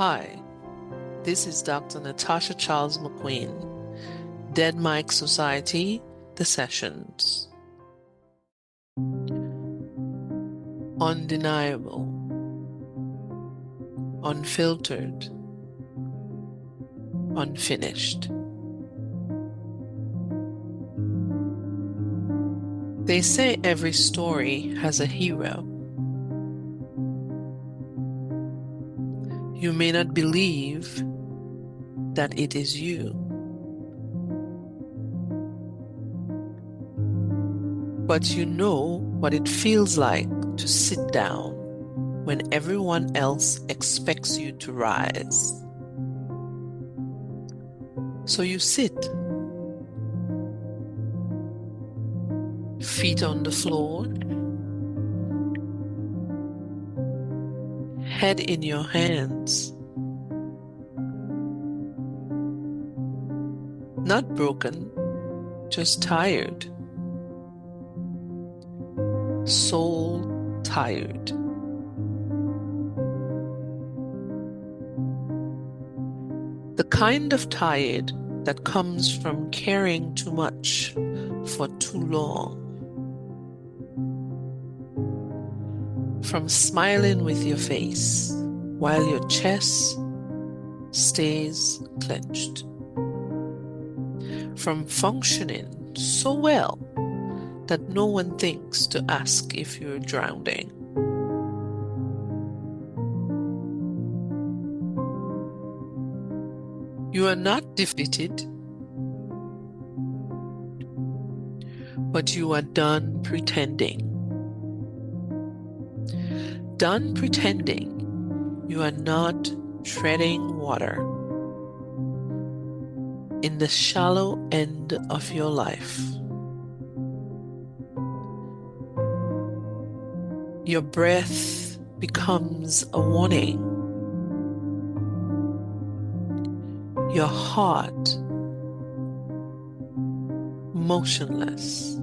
Hi, this is Dr. Natasha Charles McQueen, Dead Mike Society, The Sessions. Undeniable, unfiltered, unfinished. They say every story has a hero. You may not believe that it is you, but you know what it feels like to sit down when everyone else expects you to rise. So you sit, feet on the floor, head in your hands. Not broken, just tired. Soul tired. The kind of tired that comes from caring too much for too long. From smiling with your face while your chest stays clenched. From functioning so well that no one thinks to ask if you're drowning. You are not defeated, but you are done pretending. Done pretending you are not treading water in the shallow end of your life. Your breath becomes a warning. Your heart motionless.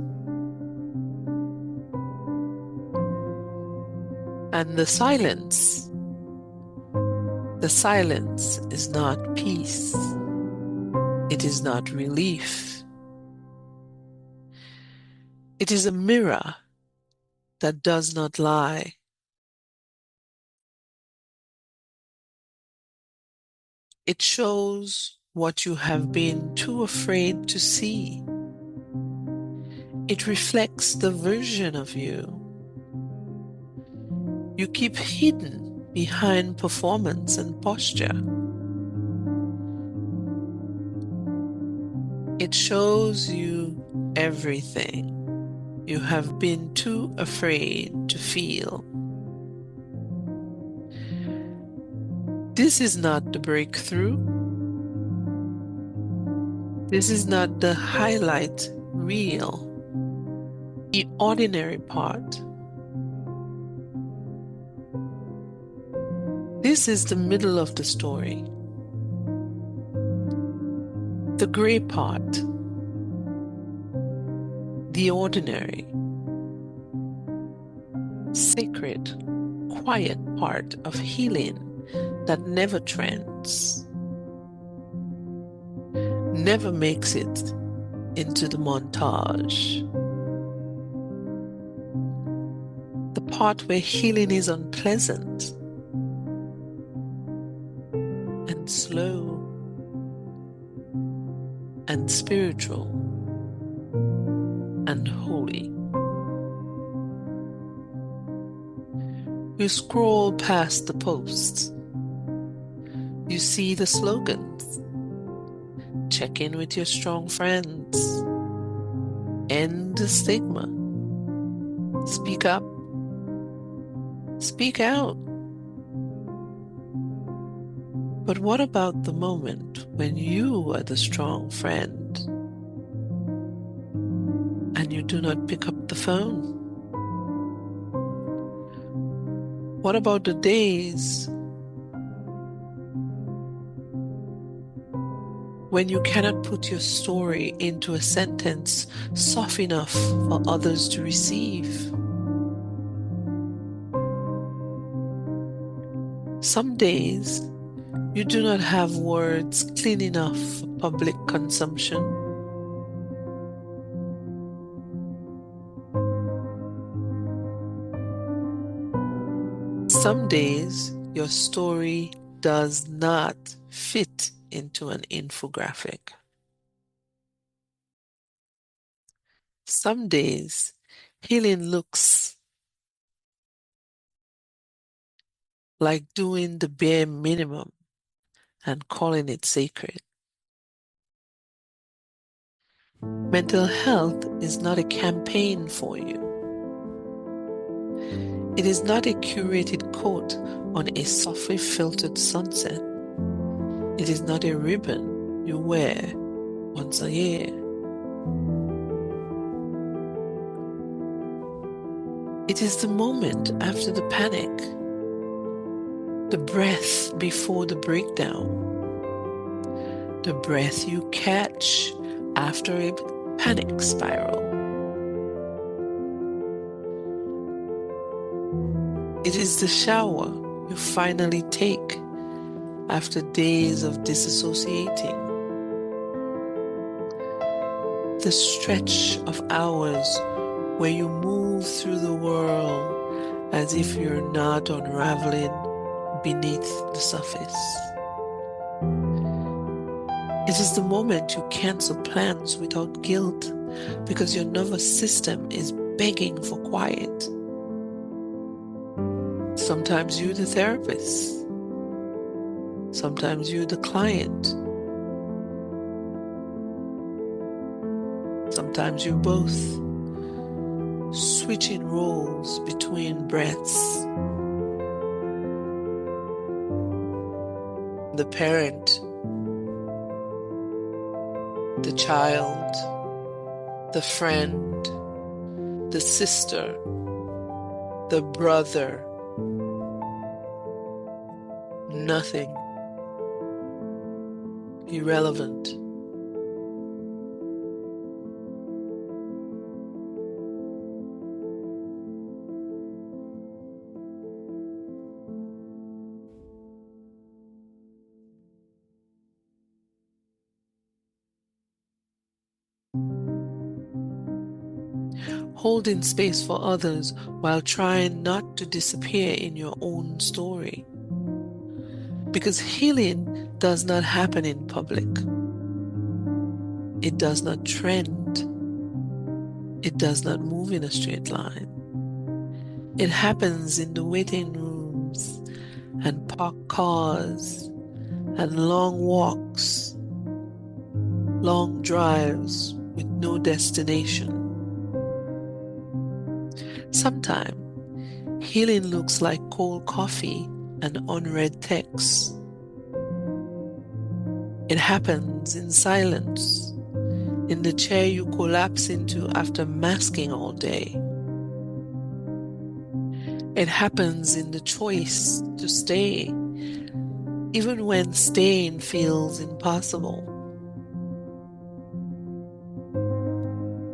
And the silence is not peace. It is not relief. It is a mirror that does not lie. It shows what you have been too afraid to see. It reflects the version of you you keep hidden behind performance and posture. It shows you everything you have been too afraid to feel. This is not the breakthrough. This is not the highlight reel, the ordinary part. This is the middle of the story, the gray part, the ordinary, sacred, quiet part of healing that never trends, never makes it into the montage. The part where healing is unpleasant and slow and spiritual and holy. You scroll past the posts. You see the slogans. Check in with your strong friends. End the stigma. Speak up. Speak out. But what about the moment when you are the strong friend and you do not pick up the phone? What about the days when you cannot put your story into a sentence soft enough for others to receive? Some days You do not have words clean enough for public consumption. Some days, your story does not fit into an infographic. Some days, healing looks like doing the bare minimum and calling it sacred. Mental health is not a campaign for you. It is not a curated coat on a softly filtered sunset. It is not a ribbon you wear once a year. It is the moment after the panic, the breath before the breakdown, the breath you catch after a panic spiral. It is the shower you finally take after days of disassociating, the stretch of hours where you move through the world as if you're not unraveling beneath the surface. It is the moment you cancel plans without guilt because your nervous system is begging for quiet. Sometimes you're the therapist. Sometimes you're the client. Sometimes you're both, switching roles between breaths. The parent, the child, the friend, the sister, the brother. Nothing. Irrelevant. Holding space for others while trying not to disappear in your own story. Because healing does not happen in public. It does not trend. It does not move in a straight line. It happens in the waiting rooms and parked cars and long walks, long drives with no destination. Sometimes healing looks like cold coffee and unread texts. It happens in silence, in the chair you collapse into after masking all day. It happens in the choice to stay, even when staying feels impossible.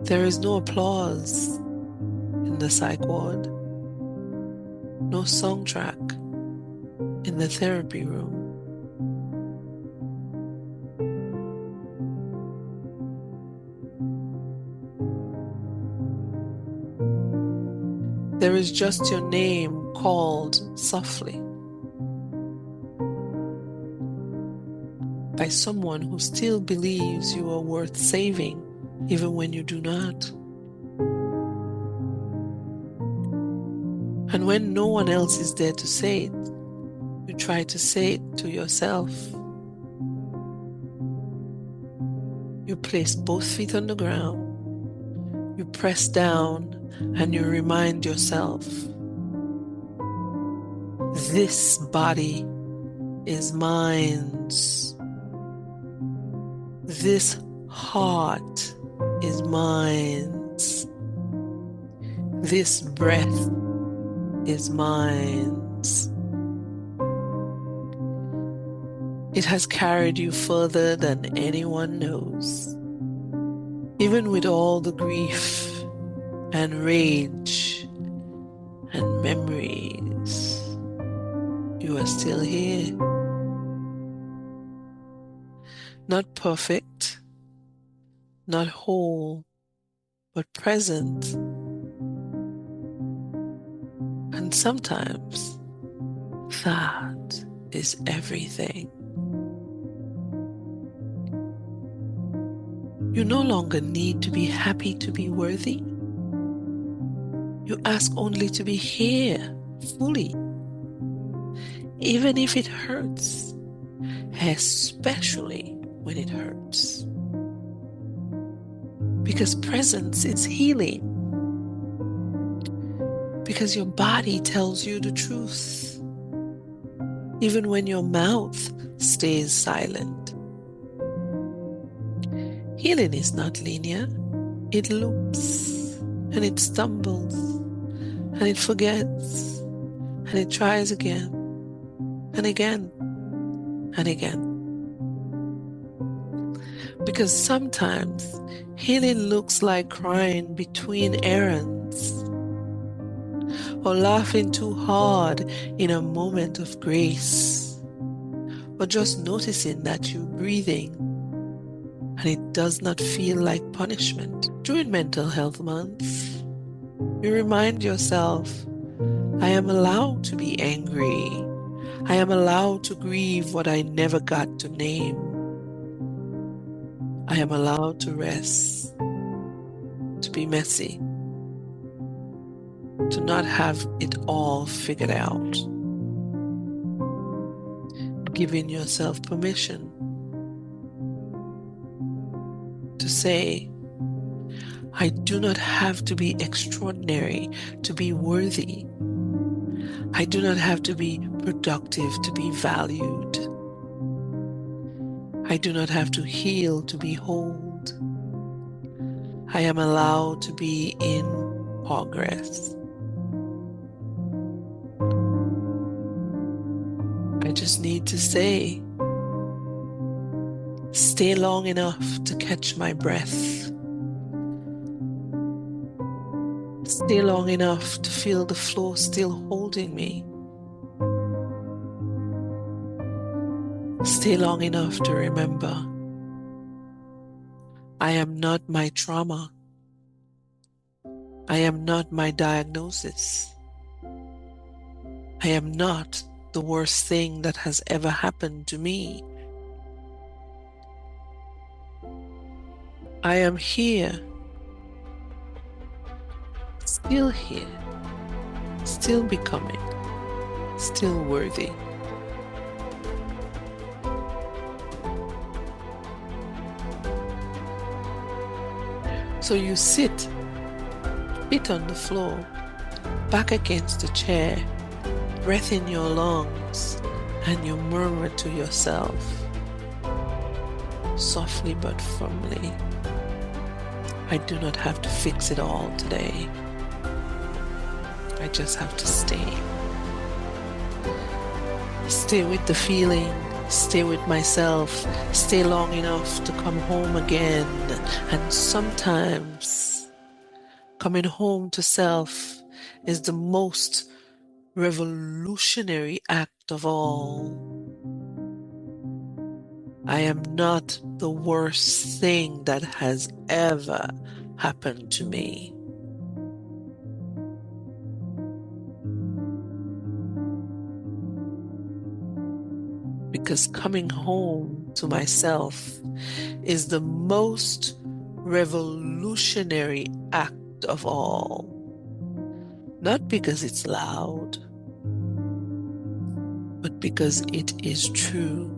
There is no applause in the psych ward, no soundtrack in the therapy room. There is just your name called softly by someone who still believes you are worth saving, even when you do not. And when no one else is there to say it, you try to say it to yourself. You place both feet on the ground, you press down, and you remind yourself, this body is mine's. This heart is mine's. This breath is mine's. It has carried you further than anyone knows. Even with all the grief and rage and memories, you are still here. Not perfect, not whole, but present. And sometimes that is everything. You no longer need to be happy to be worthy. You ask only to be here fully, even if it hurts, especially when it hurts. Because presence is healing. Because your body tells you the truth, even when your mouth stays silent. Healing is not linear. It loops and it stumbles and it forgets and it tries again and again and again. Because sometimes healing looks like crying between errands or laughing too hard in a moment of grace or just noticing that you're breathing and it does not feel like punishment. During Mental Health Month, you remind yourself, I am allowed to be angry. I am allowed to grieve what I never got to name. I am allowed to rest, to be messy, to not have it all figured out. Giving yourself permission to say, I do not have to be extraordinary to be worthy. I do not have to be productive to be valued. I do not have to heal to be whole. I am allowed to be in progress. I just need to say, stay long enough to catch my breath. Stay long enough to feel the floor still holding me. Stay long enough to remember, I am not my trauma. I am not my diagnosis. I am not the worst thing that has ever happened to me. I am here, still here, still becoming, still worthy. So you sit, feet on the floor, back against the chair, breath in your lungs, and you murmur to yourself, softly but firmly, I do not have to fix it all today. I just have to stay. Stay with the feeling, stay with myself, stay long enough to come home again. And sometimes coming home to self is the most revolutionary act of all. I am not the worst thing that has ever happened to me. Because coming home to myself is the most revolutionary act of all. Not because it's loud, but because it is true.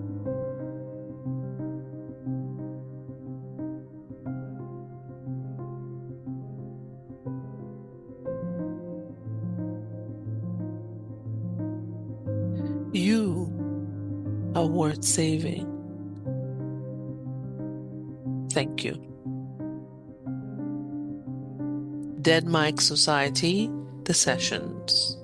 You are worth saving. Thank you. Dead Mike Society, the sessions.